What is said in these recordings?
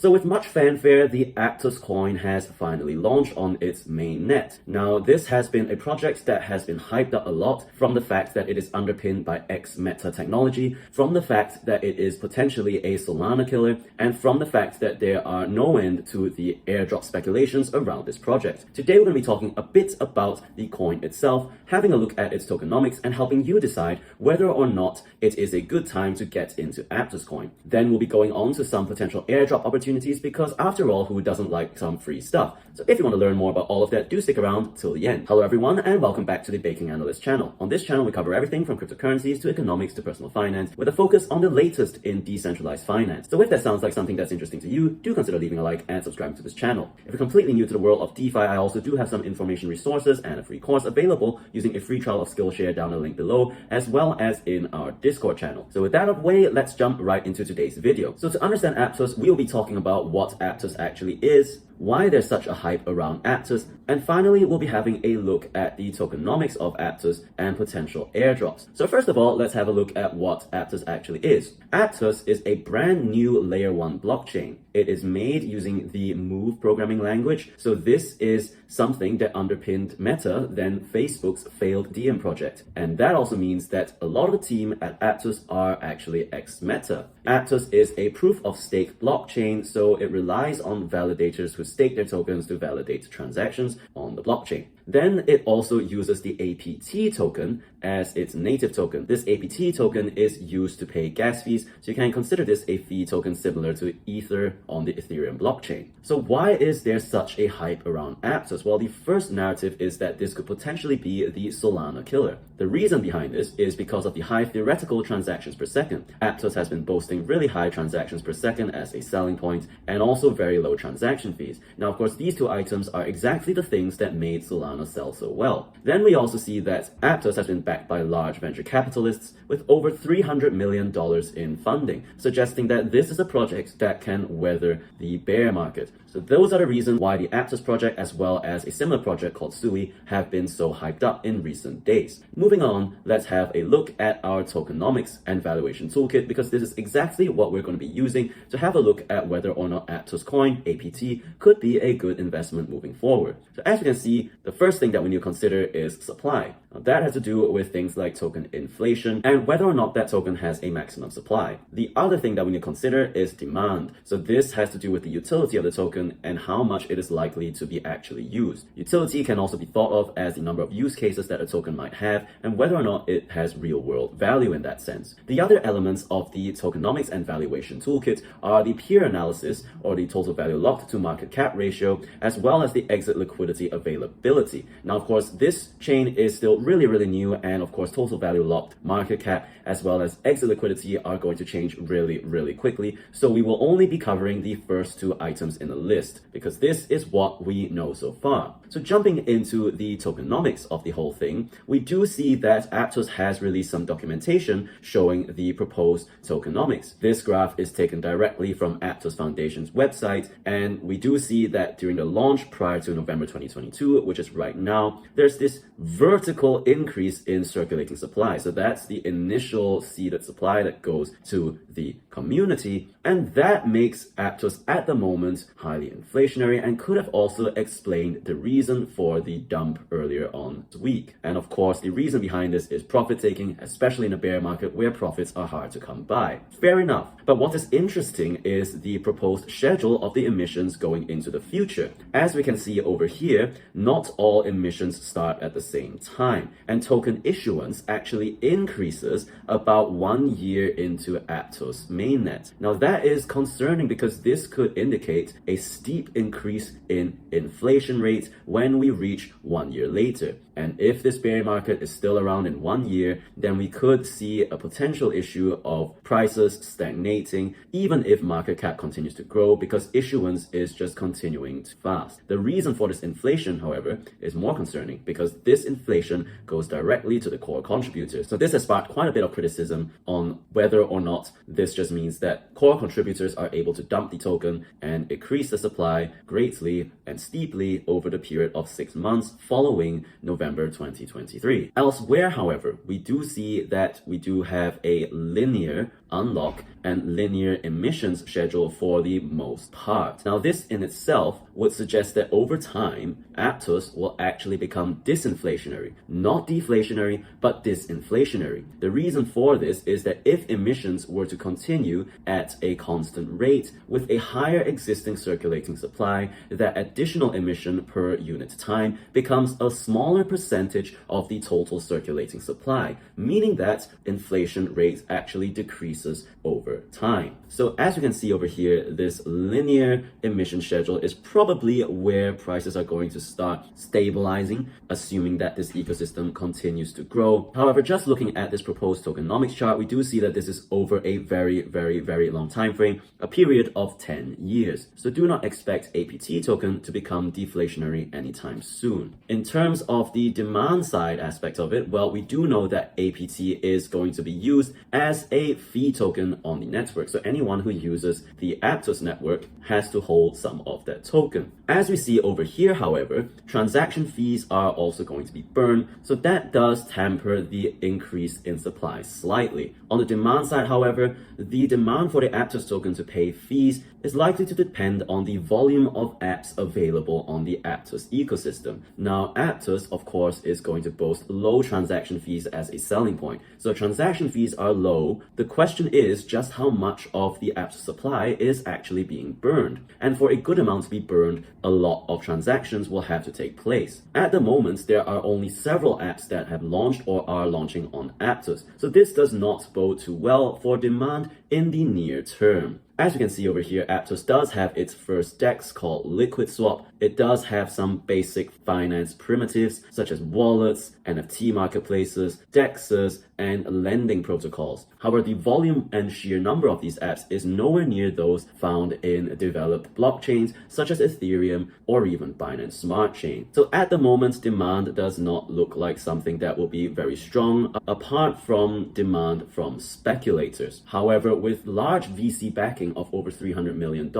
So with much fanfare, the Aptos Coin has finally launched on its Mainnet. Now, this has been a project that has been hyped up a lot from the fact that it is underpinned by ex-Meta technology, from the fact that it is potentially a Solana killer, and from the fact that there are no end to the airdrop speculations around this project. Today, we're going to be talking a bit about the coin itself, having a look at its tokenomics, and helping you decide whether or not it is a good time to get into Aptos Coin. Then we'll be going on to some potential airdrop opportunities because after all, who doesn't like some free stuff? So if you want to learn more about all of that, do stick around till the end. Hello everyone and welcome back to the Baking Analyst channel. On this channel, we cover everything from cryptocurrencies to economics to personal finance with a focus on the latest in decentralized finance. So if that sounds like something that's interesting to you, do consider leaving a like and subscribing to this channel. If you're completely new to the world of DeFi, I also do have some information resources and a free course available using a free trial of Skillshare down the link below, as well as in our Discord channel. So with that out of the way, let's jump right into today's video. So to understand Aptos, we'll be talking about what Aptos actually is, why there's such a hype around Aptos, and finally, we'll be having a look at the tokenomics of Aptos and potential airdrops. So first of all, let's have a look at what Aptos actually is. Aptos is a brand new layer 1 blockchain. It is made using the Move programming language. So this is something that underpinned Meta, then Facebook's failed Diem project. And that also means that a lot of the team at Aptos are actually ex-Meta. Aptos is a proof of stake blockchain, so it relies on validators who stake their tokens to validate transactions on the blockchain. Then it also uses the APT token as its native token. This APT token is used to pay gas fees, so you can consider this a fee token similar to Ether on the Ethereum blockchain. So why is there such a hype around Aptos? Well, the first narrative is that this could potentially be the Solana killer. The reason behind this is because of the high theoretical transactions per second. Aptos has been boasting really high transactions per second as a selling point and also very low transaction fees. Now, of course, these two items are exactly the things that made Solana sell so well. Then we also see that Aptos has been backed by large venture capitalists with over $300 million in funding, suggesting that this is a project that can weather the bear market. So those are the reasons why the Aptos project, as well as a similar project called Sui, have been so hyped up in recent days. Moving on, let's have a look at our tokenomics and valuation toolkit, because this is exactly what we're going to be using to have a look at whether or not Aptos Coin, APT, could be a good investment moving forward. So as you can see, the first thing that we need to consider is supply. Now, that has to do with things like token inflation and whether or not that token has a maximum supply. The other thing that we need to consider is demand. So this has to do with the utility of the token and how much it is likely to be actually used. Utility can also be thought of as the number of use cases that a token might have and whether or not it has real world value in that sense. The other elements of the tokenomics and valuation toolkit are the peer analysis, or the total value locked to market cap ratio, as well as the exit liquidity availability. Now, of course, this chain is still really new, and of course, total value locked, market cap, as well as exit liquidity are going to change really quickly. So we will only be covering the first two items in the list because this is what we know so far. So jumping into the tokenomics of the whole thing, we do see that Aptos has released some documentation showing the proposed tokenomics. This graph is taken directly from Aptos Foundation's website, and we do see that during the launch prior to November 2022, which is right now, there's this vertical increase in circulating supply. So that's the initial seeded supply that goes to the community, and that makes Aptos at the moment highly inflationary and could have also explained the reason for the dump earlier on this week. And of course, the reason behind this is profit taking, especially in a bear market where profits are hard to come by. Fair enough. But what is interesting is the proposed schedule of the emissions going into the future. As we can see over here, not all emissions start at the same time, and token issuance actually increases about 1 year into Aptos Mainnet. Now that is concerning because this could indicate a steep increase in inflation rates when we reach 1 year later. And if this bear market is still around in 1 year, then we could see a potential issue of prices stagnating, even if market cap continues to grow, because issuance is just continuing too fast. The reason for this inflation, however, is more concerning because this inflation goes directly to the core contributors. So this has sparked quite a bit of criticism on whether or not this just means that core contributors are able to dump the token and increase the supply greatly and steeply over the period of 6 months following November 2023. Elsewhere, however, we do see that we do have a linear unlock and linear emissions schedule for the most part. Now, this in itself would suggest that over time, Aptos will actually become disinflationary, not deflationary, but disinflationary. The reason for this is that if emissions were to continue at a constant rate with a higher existing circulating supply, that additional emission per unit time becomes a smaller percentage of the total circulating supply, meaning that inflation rate actually decreases over time. So as you can see over here, this linear emission schedule is probably where prices are going to start stabilizing, assuming that this ecosystem continues to grow. However, just looking at this proposed tokenomics chart, we do see that this is over a very long time frame, a period of 10 years. So do not expect APT token to become deflationary anytime soon. In terms of the demand side aspect of it, well, we do know that APT is going to be used as a fee token on the network. So anyone who uses the Aptos network has to hold some of that token. As we see over here, however, transaction fees are also going to be burned, so that does temper the increase in supply slightly. On the demand side, however, the demand for the Aptos token to pay fees is likely to depend on the volume of apps available on the Aptos ecosystem. Now, Aptos, of course, is going to boast low transaction fees as a selling point. So transaction fees are low. The question is just how much of the Aptos supply is actually being burned. And for a good amount to be burned, a lot of transactions will have to take place. At the moment, there are only several apps that have launched or are launching on Aptos. So this does not bode too well for demand in the near term. As you can see over here, Aptos does have its first DEX called Liquid Swap. It does have some basic finance primitives such as wallets, NFT marketplaces, DEXs, and lending protocols. However, the volume and sheer number of these apps is nowhere near those found in developed blockchains such as Ethereum or even Binance Smart Chain. So at the moment, demand does not look like something that will be very strong apart from demand from speculators. However, with large VC backing of over $300 million,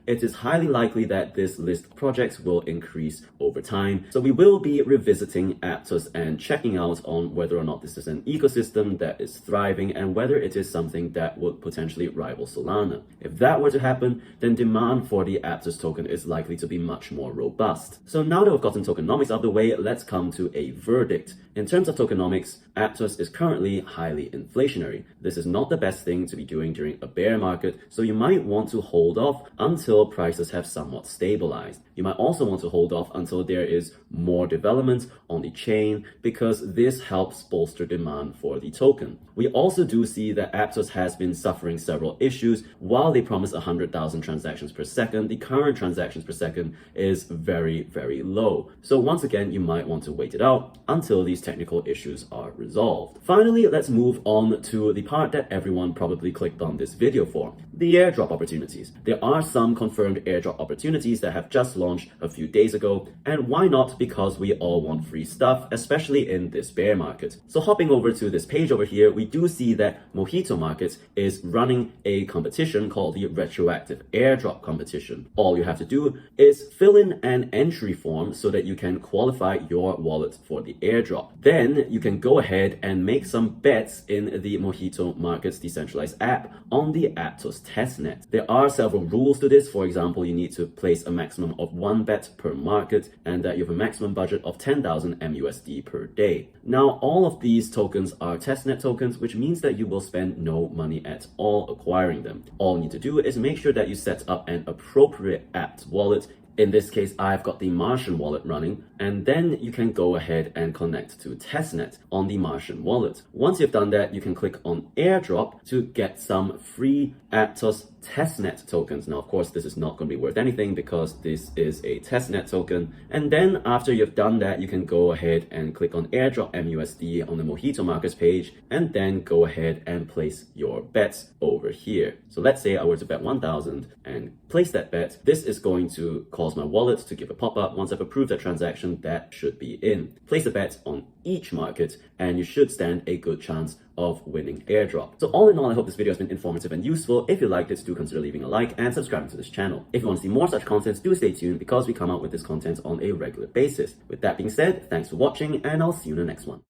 it is highly likely that this list of projects will increase over time. So we will be revisiting Aptos and checking out on whether or not this is an ecosystem that is thriving and whether it is something that would potentially rival Solana. If that were to happen, then demand for the Aptos token is likely to be much more robust. So now that we've gotten tokenomics out of the way, let's come to a verdict. In terms of tokenomics, Aptos is currently highly inflationary. This is not the best thing to be doing during a bear market, so you might want to hold off until prices have somewhat stabilized. You might also want to hold off until there is more development on the chain, because this helps bolster demand for the token. We also do see that Aptos has been suffering several issues. While they promise 100,000 transactions per second, the current transactions per second is very low. So once again, you might want to wait it out until these technical issues are resolved. Finally, let's move on to the part that everyone probably clicked on this video for, the airdrop opportunities. There are some confirmed airdrop opportunities that have just launched a few days ago, and why not? Because we all want free stuff, especially in this bear market. So hopping over to this page over here, we do see that Mojito Markets is running a competition called the retroactive airdrop competition. All you have to do is fill in an entry form so that you can qualify your wallet for the airdrop. Then you can go ahead and make some bets in the Mojito Markets decentralized app on the Aptos testnet. There are several rules to this. For example, you need to place a maximum of 1 bet per market and that you have a maximum budget of 10,000 MUSD per day. Now, all of these tokens are testnet tokens, which means that you will spend no money at all acquiring them. All you need to do is make sure that you set up an appropriate apt wallet. In this case, I've got the Martian wallet running, and then you can go ahead and connect to testnet on the Martian wallet. Once you've done that, you can click on airdrop to get some free Aptos testnet tokens. Now, of course, this is not going to be worth anything because this is a testnet token. And then after you've done that, you can go ahead and click on airdrop MUSD on the Mojito Markets page, and then go ahead and place your bets over here. So let's say I were to bet 1,000 and place that bet. This is going to cause my wallet to give a pop-up. Once I've approved that transaction, that should be in. Place a bet on each market and you should stand a good chance of winning airdrop. So all in all, I hope this video has been informative and useful. If you liked it, do consider leaving a like and subscribing to this channel. If you want to see more such content, do stay tuned because we come out with this content on a regular basis. With that being said, thanks for watching and I'll see you in the next one.